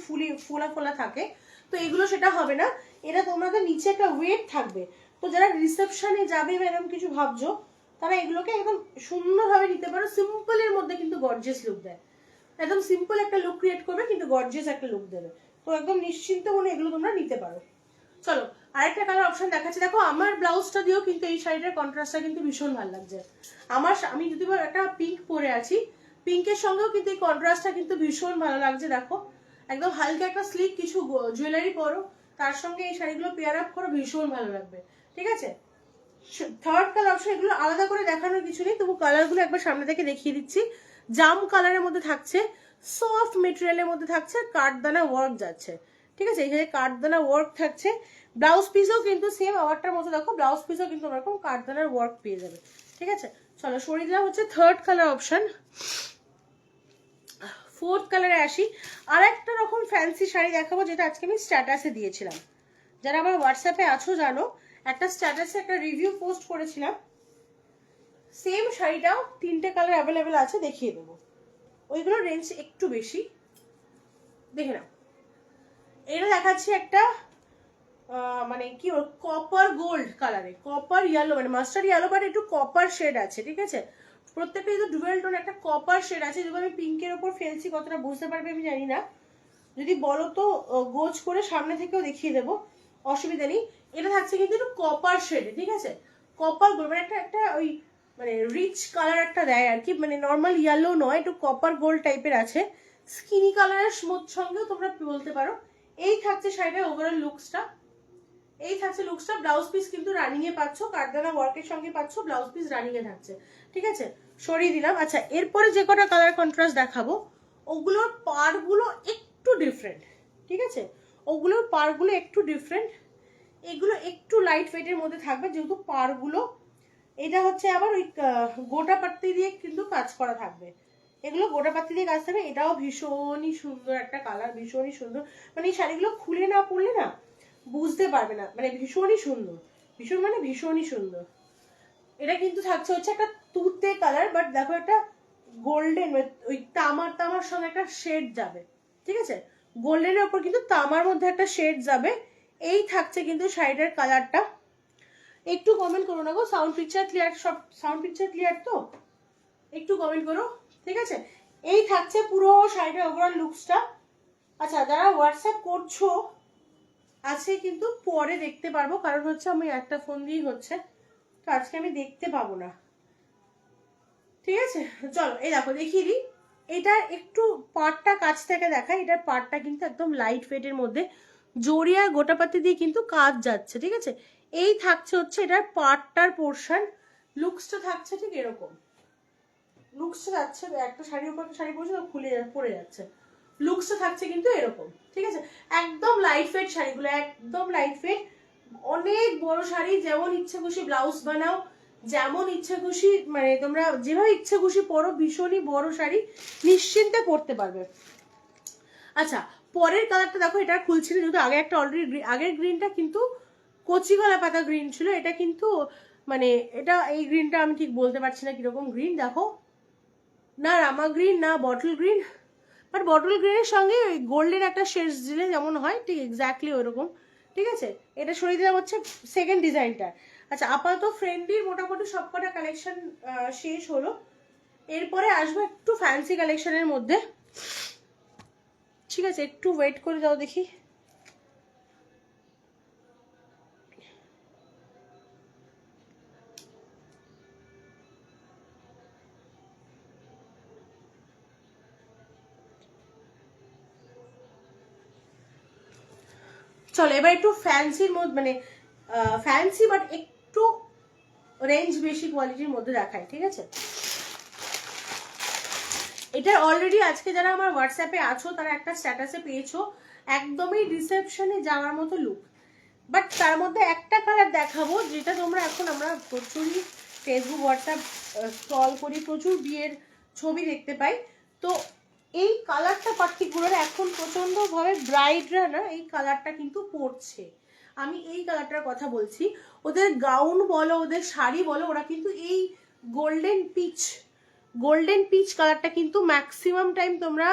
Speaker 1: ফোলা ফোলা থাকে, তো এগুলো সেটা হবে না, এটা তোমাদের নিচে একটা ওয়েট থাকবে, তো যারা রিসেপশনে যাবে বা এরকম কিছু ভাবছো তারা এগুলোকে একদম সুন্দরভাবে নিতে পারো, সিম্পলের মধ্যে কিন্তু গর্জিয়াস লুক দেয়, একদম সিম্পল একটা লুক ক্রিয়েট করবে কিন্তু গর্জিয়াস একটা লুক দেবে। তো একদম নিশ্চিন্ত মনে এগুলো তোমরা নিতে পারো। চলো আরেকটা কালার অপশন দেখাচ্ছি। দেখো আমার ব্লাউজটা দিয়েও কিন্তু এই শাড়িটার কন্ট্রাস্টটা কিন্তু ভীষণ ভালো লাগছে। আমি যদি একটা পিঙ্ক পরে আছি, পিঙ্কের সঙ্গেও কিন্তু এই কন্ট্রাস্টটা কিন্তু ভীষণ ভালো লাগছে। দেখো একদম হালকা একটা স্লিক কিছু জুয়েলারি পরো, তার সঙ্গে এই শাড়িগুলো পেয়ার আপ করো, ভীষণ ভালো লাগবে। ঠিক আছে, থার্ড কালার অপশন এগুলো আলাদা করে দেখানোর কিছু নেই, তবু কালারগুলো একবার সামনে থেকে দেখিয়ে দিচ্ছি। জাম কালারের মধ্যে থাকছে, সফট মেটেরিয়ালের মধ্যে থাকছে, কাঠদানা ওয়ার্ক যাচ্ছে। ঠিক আছে, এখানে কাঠদানা ওয়ার্ক থাকছে। ব্লাউজ পিসও কিন্তু সেম আওয়ারটার মতো, দেখো ব্লাউজ পিসও কিন্তু ওরকম কাঠদানার ওয়ার্ক পেয়ে যাবে। ঠিক আছে, চলো সরিয়ে দিলাম হচ্ছে থার্ড কালার অপশন। ফোর্থ কালারে আসি। আর একটা রকম ফ্যান্সি শাড়ি দেখাবো, যেটা আজকে আমি স্ট্যাটাসে দিয়েছিলাম। যারা আমার হোয়াটসঅ্যাপে আছো জানো, একটা স্ট্যাটাসে একটা রিভিউ পোস্ট করেছিলাম। সেম শাড়িটাও 3টে কালার অ্যাভেলেবেল আছে, দেখিয়ে দেবো। ওইগুলোর রেঞ্জ একটু বেশি, দেখে নাও। এটা দেখাচ্ছি একটা মানে কি কপার গোল্ড কালারে, কপার ইয়েলো, মানে মাস্টার্ড ইয়েলো বাট একটু কপার শেড আছে। ঠিক আছে, প্রত্যেকটা কিন্তু ডুয়েল টোন একটা কপার শেড আছে। যদি আমি পিঙ্কের ওপর ফেলছি কতটা বুঝতে পারবে আমি জানি না, যদি বলো তো গোজ করে সামনে থেকেও দেখিয়ে দেবো, অসুবিধা নেই। এটা থাকছে কিন্তু একটু কপার শেডে। ঠিক আছে, কপার গোল্ড মানে একটা ওই মানে রিচ কালার একটা দেয় আর কি, মানে নর্মাল ইয়েলো নয়, একটু কপার গোল্ড টাইপের আছে। স্কিনি কালারের সঙ্গেও তোমরা বলতে পারো। এই থাকছে শাড়িটার ওভারঅল লুকসটা, এই থাকছে লুকসটা। ব্লাউজ পিস কিন্তু রানিং এ পাচ্ছ, কাঠদানা ওয়ার্কের সঙ্গে পাচ্ছ, ব্লাউজ পিস রানিং এ থাকছে। ঠিক আছে, সরিয়ে দিলাম। আচ্ছা, এরপরে যে কটা কালার কন্ট্রাস্ট দেখাবো, ওগুলোর পাড়গুলো একটু ডিফারেন্ট। ঠিক আছে, ওগুলোর পাড়গুলো একটু ডিফারেন্ট, এগুলো একটু লাইট ওয়েটের মধ্যে থাকবে যেহেতু পাড়গুলো। এটা হচ্ছে আবার ওই গোটা পাত্তি দিয়ে কিন্তু কাজ করা থাকবে, এগুলো গোটা পাত্তি দিয়ে কাজ থাকবে। এটাও ভীষণই সুন্দর একটা কালার, ভীষণই সুন্দর। মানে এই শাড়িগুলো খুলে না পড়লে না বুঝতে পারবে না, মানে ভীষণই সুন্দর, ভীষণ মানে ভীষণই সুন্দর। এটা কিন্তু থাকছে হচ্ছে একটা তুতে কালার, বাট দেখো একটা গোল্ডেন, ওই তামার তামার সঙ্গে একটা শেড যাবে। ঠিক আছে, গোল্ডেনের ওপর কিন্তু তামার মধ্যে একটা শেড যাবে। এই থাকছে কিন্তু শাড়িটার কালারটা। একটু কমেন্ট করো না গো, সাউন্ড পিকচার ক্লিয়ার? সব সাউন্ড পিকচার ক্লিয়ার তো? একটু কমেন্ট করো। ঠিক আছে, এই থাকছে পুরো শাড়িটার ওভারঅল লুকসটা। আচ্ছা, যারা হোয়াটসঅ্যাপ করছো আজকে কিন্তু পরে দেখতে পারবো, কারণ হচ্ছে আমি একটা ফোন দিয়েই হচ্ছে, তো আজকে আমি দেখতে পাবো না। ঠিক আছে, চলো এই দেখো দেখিয়ে দিই। এটার একটু পাড়টা কাছ থেকে দেখাই। এটার পাড়টা কিন্তু একদম লাইট ওয়েটের মধ্যে জড়ি আর গোটাপাতি দিয়ে কিন্তু কাজ যাচ্ছে। ঠিক আছে, এই থাকছে হচ্ছে এটার পাড়টার পোর্শন। লুকসটা থাকছে ঠিক এরকম, লুকসটা যাচ্ছে একটা শাড়ির উপর একটা শাড়ি পরছে তো খুলে পড়ে যাচ্ছে, লুকসটা থাকছে কিন্তু এরকম। ঠিক আছে, একদম লাইট ওয়েট শাড়িগুলো, একদম লাইট ওয়েট, অনেক বড় শাড়ি, যেমন ইচ্ছে খুশি ব্লাউজ বানাও, যেমন ইচ্ছে খুশি মানে তোমরা যেভাবে ইচ্ছে খুশি পরো, ভীষণই বড় শাড়ি, নিশ্চিন্তে পরতে পারবে। আচ্ছা, পরের কালারটা দেখো, এটা খুলছি না যেহেতু আগে একটা অলরেডি, আগের গ্রিনটা কিন্তু কচি গলা পাতা গ্রিন ছিল, এটা কিন্তু মানে এটা এই গ্রিনটা আমি ঠিক বলতে পারছি না কিরকম গ্রিন। দেখো না রামা গ্রিন না বটল গ্রিন, বাট বটল গ্রিনের সঙ্গে ওই গোল্ডেন একটা শেডস দিলে যেমন হয় ঠিক এক্স্যাক্টলি ওইরকম। ঠিক আছে, এটা সরিয়ে দিলাম হচ্ছে সেকেন্ড ডিজাইনটা। আচ্ছা, আপাতত ফ্রেন্ডির মোটামুটি সবকটা কালেকশন শেষ হলো। এরপরে আসবো একটু ফ্যান্সি কালেকশনের মধ্যে। ঠিক আছে, একটু ওয়েট করে যাও দেখি। চলো এবার একটু ফ্যান্সির মধ্যে, মানে ফ্যান্সি বাট একটু রেঞ্জ বেশি কোয়ালিটির মধ্যে দেখাই। ঠিক আছে, এটা অলরেডি আজকে যারা আমার হোয়াটসঅ্যাপে আছো তারা একটা স্ট্যাটাসে পেয়েছো, একদমই রিসেপশনে যাওয়ার মতো লুক। বাট তার মধ্যে একটা কালার দেখাবো যেটা তোমরা এখন, আমরা প্রচুরই ফেসবুক হোয়াটসঅ্যাপ স্ক্রল করি, প্রচুর বিয়ের ছবি দেখতে পাই, তো এই কালারটা পার্টিকুলার এখন প্রচন্ডভাবে ব্রাইডরা না এই কালারটা কিন্তু পরছে। আমি এই কালারটার কথা বলছি। ওদের গাউন বলো, ওদের শাড়ি বলো, ওরা কিন্তু এই গোল্ডেন পিচ কালারটা কিন্তু ম্যাক্সিমাম টাইম তোমরা,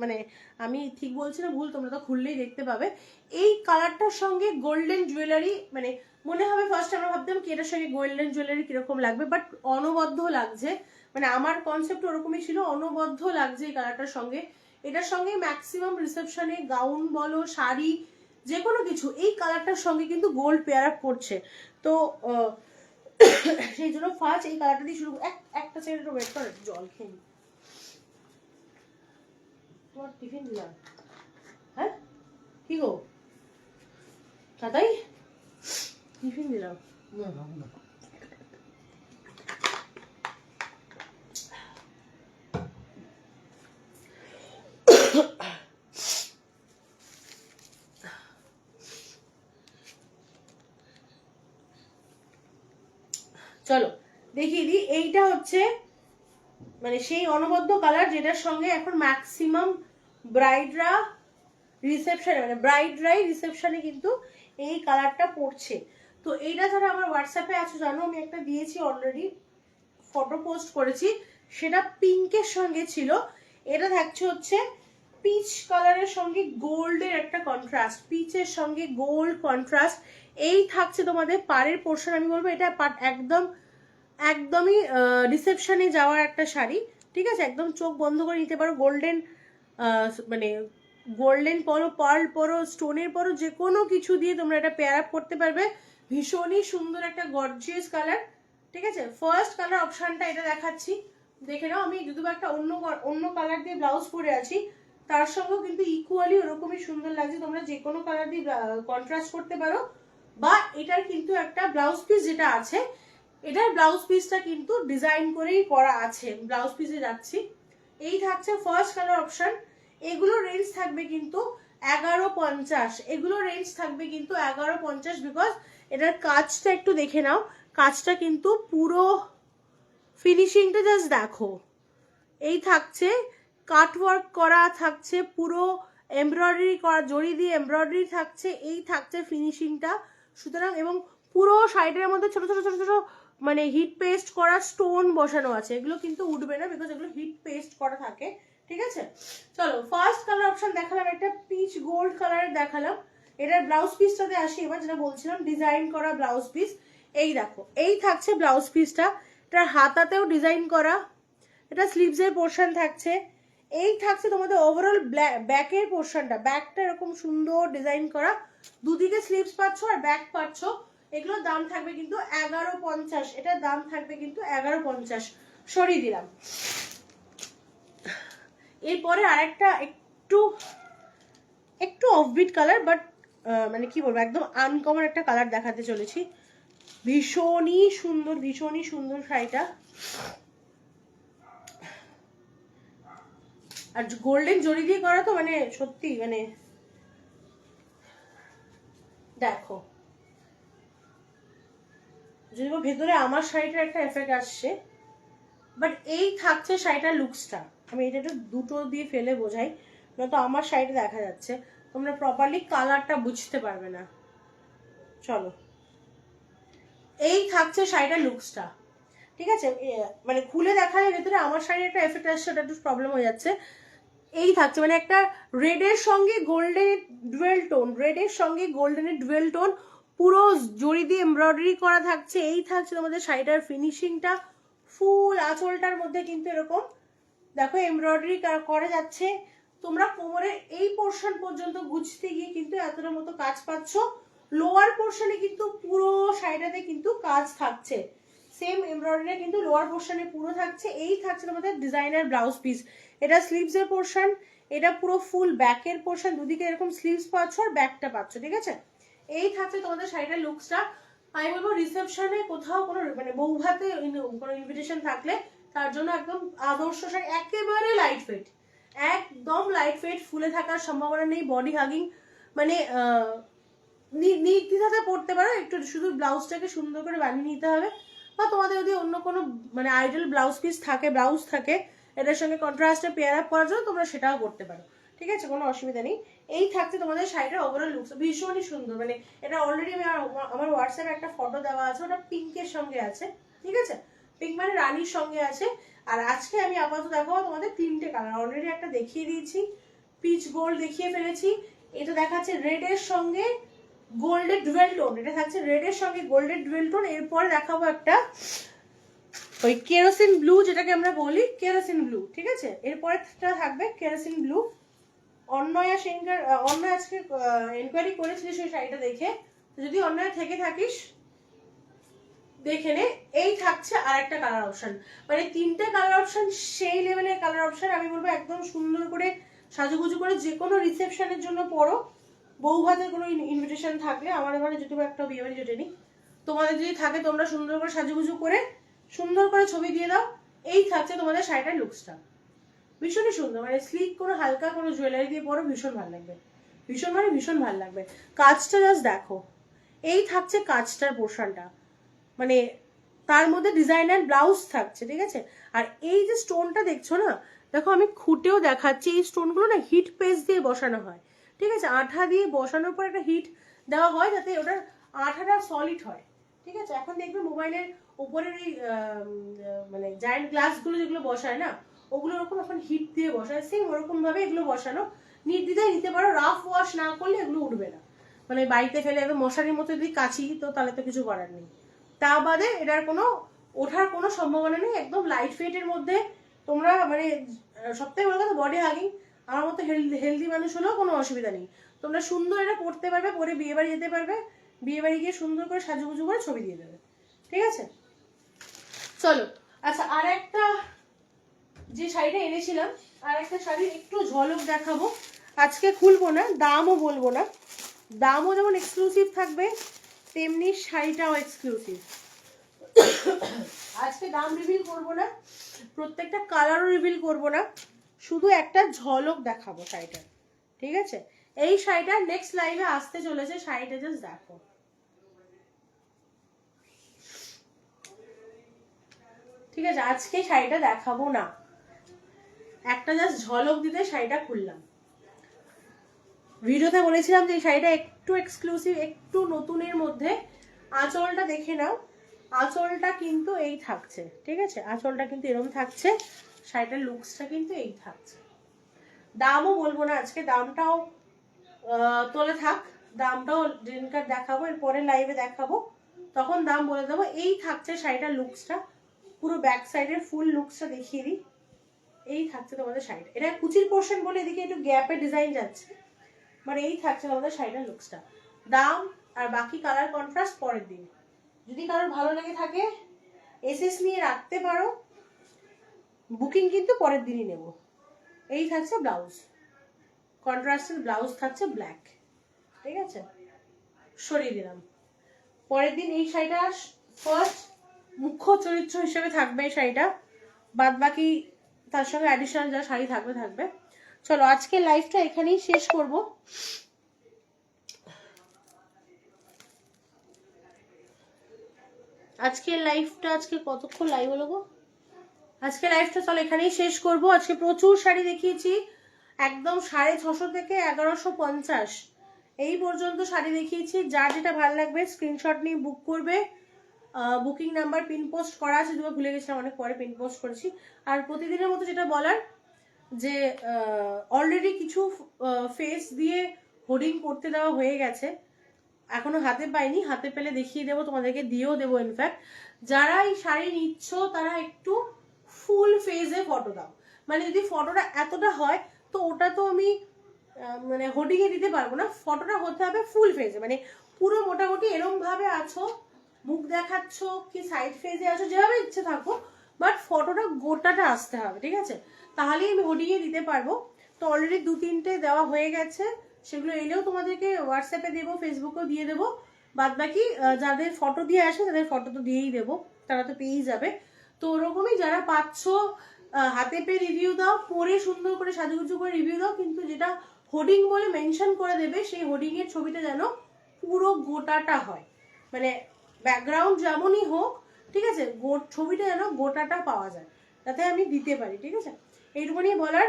Speaker 1: মানে আমি ঠিক বলছি না ভুল, তোমরা তো খুললেই দেখতে পাবে। এই কালারটার সঙ্গে গোল্ডেন জুয়েলারি, মানে মনে হবে ফার্স্ট আমরা ভাবতাম কি এটার সঙ্গে গোল্ডেন জুয়েলারি কিরকম লাগবে, বাট অনবদ্য লাগছে। মানে আমার কনসেপ্ট ওরকমই ছিল, অনবদ্য লাগছে এই কালারটার সঙ্গে। এটার সঙ্গে ম্যাক্সিমাম রিসেপশনে গাউন বলো, শাড়ি, যে কোনো কিছু এই কালারটার সঙ্গে কিন্তু গোল্ড পেয়ার আপ করছে। তো সেই জন্য ফার্স্ট এই কালারটা দিয়ে শুরু। একটা সেকেন্ড ওয়েট করে জল খেয়ে নি। তোমার টিফিন দিলাম, হ্যাঁ কি গো দাদাই টিফিন দিলাম। চলো দেখিয়ে দিই, এইটা হচ্ছে মানে সেই অনবদ্য কালার যেটার সঙ্গে এখন ম্যাক্সিমাম ব্রাইডরা রিসেপশনে মানে ব্রাইডরাই রিসেপশনে কিন্তু এই কালারটা পড়ছে। তো এইটা যারা আমার হোয়াটসঅ্যাপে আছো জানো, আমি একটা দিয়েছি অলরেডি, ফটো পোস্ট করেছি, সেটা পিঙ্কের সঙ্গে ছিল। এটা থাকছে হচ্ছে পিচ কালারের সঙ্গে গোল্ডের একটা কন্ট্রাস্ট, পিচের সঙ্গে গোল্ড কন্ট্রাস্ট। এই থাকছে তোমাদের পাড়ের পোর্শন। আমি বলবো এটা একদমই রিসেপশনে যাওয়ার একটা শাড়ি, ঠিক আছে, একদম চোখ বন্ধ করে নিতে পারো। গোল্ডেন মানে গোল্ডেন পরো, পার্ল পরো, স্টোনের পরো, যে কোনো কিছু দিয়ে তোমরা এটা পেয়ার আপ করতে পারবে। ভীষণই সুন্দর একটা গর্জিয়াস কালার, ঠিক আছে। ফার্স্ট কালার অপশনটা এটা দেখাচ্ছি, দেখে নাও। আমি যদিও একটা অন্য কালার দিয়ে ব্লাউজ পরে আছি, তার সঙ্গেও কিন্তু ইকুয়ালি ওরকমই সুন্দর লাগছে। তোমরা যে কোনো কালার দিয়ে কন্ট্রাস্ট করতে পারো, বা এটার কিন্তু একটা ব্লাউজ পিস যেটা আছে, এটার ব্লাউজ পিসটা কিন্তু ডিজাইন করেই করা আছে। ব্লাউজ পিসে যাচ্ছি, এই থাকছে ফার্স্ট কালার অপশন। এগুলো রেঞ্জ থাকবে কিন্তু 1150, এগুলো রেঞ্জ থাকবে কিন্তু 1150, বিকজ এটার কাজটা একটু দেখে নাও। কাজটা কিন্তু পুরো ফিনিশিংটা জাস্ট দেখো, এই থাকছে কাটওয়ার্ক করা থাকছে, পুরো এমব্রয়ডারি করা, জড়ি দিয়ে এমব্রয়ডারি থাকছে, এই থাকছে ফিনিশিংটা। সুতরাং এবং পুরো সাইডের মধ্যে ছোট ছোট ছোট ছোট মানে হিট পেস্ট করা স্টোন বসানো আছে। এগুলো কিন্তু উঠবে না, বিকজ এগুলো হিট পেস্ট করা থাকে, ঠিক আছে। চলো ফার্স্ট কালার অপশন দেখালাম, একটা পিচ গোল্ড কালারের দেখালাম। এটার ব্লাউজ পিসটাতে আসি এবার, যেটা বলছিলাম ডিজাইন করা ব্লাউজ পিস। এই দেখো, এই থাকছে ব্লাউজ পিসটা, এটার হাতাতেও ডিজাইন করা, এটা স্লিভসের পোর্শন থাকছে। এই থাকছে তোমাদের ওভারঅল ব্যাকের পোর্শনটা, ব্যাকটা এরকম সুন্দর ডিজাইন করা, দুদিকে স্লিভস পাচ্ছ আর ব্যাক পাচ্ছ। এগুলোর দাম থাকবে কিন্তু 1150, এটার দাম থাকবে কিন্তু 1150, সরিয়ে দিলাম। এরপরে আরেকটা একটু অফবিট কালার, বাট মানে কি বলবো, একদম আনকমন একটা কালার দেখাতে চলেছি। ভীষণই সুন্দর শাড়িটা, আর গোল্ডেন জড়ি দিয়ে করা, তো মানে সত্যি মানে দেখো, যদিও ভেতরে আমার শাড়িটার একটা এফেক্ট আসছে, বাট এই থাকছে শাড়িটার লুকসটা। আমি এটা একটু দুটো দিয়ে ফেলে বোঝাই, নয়তো আমার শাড়িটা দেখা যাচ্ছে, তোমরা প্রপারলি কালারটা বুঝতে পারবে না। চলো, এই থাকছে শাড়িটার লুকসটা, ঠিক আছে। মানে খুলে দেখালে ভেতরে আমার শাড়ির একটা এফেক্ট আসছে, ওটা একটু প্রবলেম হয়ে যাচ্ছে। এই থাকছে মানে একটা রেডের সঙ্গে গোল্ডেনের ডুয়েল টোন, রেডের সঙ্গে গোল্ডেনের ডুয়েল টোন, পুরো জড়ি দিয়ে এমব্রয়ডারি করা থাকছে। এই থাকছে তোমাদের শাড়িটার ফিনিশিংটা, ফুল আঁচলটার মধ্যে কিন্তু এরকম দেখো এমব্রয়ডারি করা যাচ্ছে। তোমরা কোমরের এই পোর্শন পর্যন্ত গুছতে গিয়ে কিন্তু এতটা মতো কাজ পাচ্ছ। লোয়ার পোর্শনে কিন্তু পুরো শাড়িটাতে কিন্তু কাজ থাকছে, সেম এমব্রয়ডারি কিন্তু লোয়ার পোর্শনে পুরো থাকছে। এই থাকছে তোমাদের ডিজাইনার ব্লাউজ পিস, এটা স্লিভস এর পোর্শন, এটা পুরো ফুল ব্যাকের পোর্শন, দুদিকে এরকম স্লিভস পাচ্ছ আর ব্যাকটা পাচ্ছ, ঠিক আছে। এই থাকছে তোমাদের শাড়িটার লুকসটা। আমি বলবো রিসেপশনে কোথাও কোনো মানে বৌভাতে কোনো ইনভিটেশন থাকলে তার জন্য একদম আদর্শ শাড়ি, একেবারে লাইট ওয়েট, একদম লাইট ওয়েট, ফুলে থাকার সম্ভাবনা নেই, বডি হাগিং, মানে নির্দ্বিধাতে পড়তে পারো। একটু শুধু ব্লাউজটাকে সুন্দর করে বানিয়ে নিতে হবে, বা তোমাদের যদি অন্য কোনো মানে আইডল ব্লাউজ পিস থাকে, ব্লাউজ থাকে এটার সঙ্গে কন্ট্রাস্টে পেয়ার আপ করার জন্য, তোমরা সেটাও করতে পারো, ঠিক আছে, কোনো অসুবিধা নেই। এই থাকছে তোমাদের শাড়িটার ওভারঅল লুকস, ভীষণই সুন্দর। মানে এটা অলরেডি আমার হোয়াটসঅ্যাপে একটা ফটো দেওয়া আছে, ওটা পিঙ্কের সঙ্গে আছে, ঠিক আছে, পিঙ্ক মানে রানীর সঙ্গে আছে। আর আজকে আমি আপাতত দেখাবো তোমাদের তিনটে কালার, অলরেডি একটা দেখিয়ে দিয়েছি, পিচ গোল্ড দেখিয়ে ফেলেছি, এটা দেখাচ্ছে রেডের সঙ্গে গোল্ডের ডুয়েল টোন, এটা থাকছে রেডের সঙ্গে গোল্ডের ডুয়েল টোন। এরপরে দেখাবো একটা ওই কেরোসিন ব্লু যেটাকে আমরা বলি, কেরোসিন ব্লু, ঠিক আছে। এরপরে থাকবে কেরোসিন ব্লু। অন্নয়া সেনকার, অন্নয় আজকে এনকোয়ারি করেছিল সেই শাড়িটা দেখে, যদি অন্যয় থেকে থাকিস দেখে নে। এই থাকছে আর একটা কালার অপশন, মানে 3টে কালার অপশন, সেই লেভেলের কালার অপশন। আমি বলবো একদম সুন্দর করে সাজুগুজু করে যে কোনো রিসেপশনের জন্য পরো। বউ ভাতের কোনো ইনভিটেশন থাকলে, আমার এখানে যদি একটা বিয়ে বাড়ি জোটেনি, তোমাদের যদি থাকে তোমরা সুন্দর করে সাজুগুজু করে সুন্দর করে ছবি দিয়ে দাও। এই থাকছে তোমাদের শাড়িটার লুকসটা, ভীষণই সুন্দর, মানে স্লিক কোনো হালকা কোনো জুয়েলারি দিয়ে পরো, ভীষণ ভালো লাগবে, ভীষণ মানে ভীষণ ভালো লাগবে। কাজটা জাস্ট দেখো, এই থাকছে কাজটার পোর্শনটা, মানে তার মধ্যে ডিজাইনার ব্লাউজ থাকছে, ঠিক আছে। আর এই যে স্টোনটা দেখছো না, দেখো আমি খুঁটেও দেখাচ্ছি, এই স্টোনগুলো না হিট পেস্ট দিয়ে বসানো হয়, ঠিক আছে। আঠা দিয়ে বসানোর পর একটা হিট দেওয়া হয় যাতে ওটার আঠাটা সলিড হয়, ঠিক আছে। এখন দেখবে মোবাইলের উপরের এই মানে জায়ান্ট গ্লাসগুলো যেগুলো বসায় না, ওগুলো ওরকম এখন হিট দিয়ে বসায়, সেম ওরকম ভাবে এগুলো বসানো। নির্দ্বিধায় নিতে পারো, রাফ ওয়াশ না করলে এগুলো উঠবে না, মানে বাড়িতে ফেলে একদম মশারির মতো যদি কাচি তো তাহলে তো কিছু করার নেই। তা বাদে এটার কোনো ওঠার কোনো সম্ভাবনা নেই, একদম লাইট ওয়েটের মধ্যে। তোমরা মানে সবথেকে বড় কথা, বডি হাগিং, আমার মতো হেলদি মানুষ হলেও কোনো অসুবিধা নেই। তোমরা সুন্দর এটা পড়তে পারবে, পরে বিয়ে বাড়ি যেতে পারবে, বিয়ে বাড়ি গিয়ে সুন্দর করে সাজুগুজু করে ছবি দিয়ে দেবে, ঠিক আছে। চলো, আচ্ছা আর একটা যে শাড়িটা এনেছিলাম, আর একটা শাড়ির একটু ঝলক দেখাবো। আজকে খুলবো না, দামও বলবো না, দামও যেমন এক্সক্লুসিভ থাকবে তেমনি শাড়িটাও এক্সক্লুসিভ। আজকে দাম রিভিল করবো না, প্রত্যেকটা কালারও রিভিল করবো না, শুধু একটা ঝলক দেখাবো শাড়িটা, ঠিক আছে। এই শাড়িটা নেক্সট লাইভে আসতে চলেছে, শাড়িটা জাস্ট দেখো। ঠিক আছে, আজকে শাড়িটা দেখাবো না, একটা জাস্ট ঝলক দিতে শাড়িটা খুললাম। ভিডিওতে বলেছিলাম যে এই শাড়িটা একটু এক্সক্লুসিভ, একটু নতুনের মধ্যে। আঁচলটা দেখে নাও, আঁচলটা কিন্তু এই থাকছে, ঠিক আছে, আঁচলটা কিন্তু এরকম থাকছে, শাড়িটার লুকসটা কিন্তু এই থাকছে। দামও বলবো না আজকে, দামটাও তোলে থাক, দামটাও দিনকার দেখাবো, এর পরে লাইভে দেখাবো, তখন দাম বলে দেবো। এই থাকছে শাড়িটার লুকসটা, পুরো ব্যাক সাইডের ফুল লুকসটা দেখিয়ে দিই। এই থাকছে তোমাদের শাড়িটা, এটা কুচির পোর্শন বলে এদিকে একটু গ্যাপে ডিজাইন যাচ্ছে, মানে এই থাকছে তোমাদের শাড়িটার লুকসটা। দাম আর বাকি কালার কন্ট্রাস্ট পরের দিন, যদি কারোর ভালো লেগে থাকে এসএস নিয়ে রাখতে পারো, বুকিং কিন্তু পরের দিনই নেব। এই থাকছে ব্লাউজ, কন্ট্রাস্টের ব্লাউজ থাকছে ব্ল্যাক, ঠিক আছে, সরিয়ে দিলাম। পরের দিন এই শাড়িটা ফার্স্ট মুখ্য চরিত্র হিসেবে থাকবে এই শাড়িটা, বাদ বাকি তার সঙ্গে অ্যাডিশনাল যা শাড়ি থাকবে থাকবে। চলো আজকে লাইভটা এখানেই শেষ করব। আজকের লাইভটা, আজকে কতক্ষণ লাইভ হলো গো, আজকে লাইভটা চলো এখানেই শেষ করব। আজকে প্রচুর শাড়ি দেখিয়েছি, একদম 650 থেকে 1150 এই পর্যন্ত শাড়ি দেখিয়েছি। যার যেটা ভালো লাগবে স্ক্রিনশট নিয়ে বুক করবে। বুকিং নাম্বার পিন পোস্ট করা আছে, তুমি ভুলে গেছিলাম, অনেক পরে পিন পোস্ট করেছি। আর প্রতিদিনের মতো যেটা বলার, যে অলরেডি কিছু ফেস দিয়ে হোর্ডিং করতে দেওয়া হয়ে গেছে, এখনো হাতে পাইনি, হাতে পেলে দেখিয়ে দেবো তোমাদেরকে, দিয়েও দেবো। ইনফ্যাক্ট যারা এই শাড়ি নিচ্ছ তারা একটু ফুল ফেজে ফটো দাও, মানে যদি ফটোটা এতটা হয় তো ওটা তো আমি মানে হোর্ডিং এ দিতে পারবো না, ফটোটা হতে হবে ফুল ফেজে, মানে পুরো মোটামুটি এরম ভাবে আছো, মুখ দেখাচ্ছ কি সাইড ফেজে আছো, যেভাবে ইচ্ছে থাকো, বাট ফটোটা গোটাটা আসতে হবে, ঠিক আছে, তাহলেই আমি হোর্ডিং এ দিতে পারবো। তো অলরেডি 2-3টে দেওয়া হয়ে গেছে, সেগুলো এলেও তোমাদেরকে হোয়াটসঅ্যাপে দেবো, ফেসবুকেও দিয়ে দেবো। বাদ বাকি যাদের ফটো দিয়ে আসবে তাদের ফটো তো দিয়েই দেবো, তারা তো পেয়েই যাবে। তো ওরকমই যারা পাচ্ছ হাতে পেয়ে রিভিউ দাও, পরে সুন্দর করে সাজুগুজু করে রিভিউ দাও, কিন্তু যেটা হোর্ডিং বলে মেনশন করে দেবে সেই হোর্ডিং এর ছবিটা যেন পুরো গোটাটা হয়, মানে ব্যাকগ্রাউন্ড যেমনই হোক, ঠিক আছে, ছবিটা যেন গোটাটা পাওয়া যায়, তাতে আমি দিতে পারি, ঠিক আছে। এইটুকুনি বলার।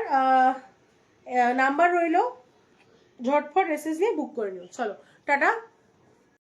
Speaker 1: নাম্বার রইলো, ঝটফট এসএস দিয়ে বুক করে নিও। চলো টাটা।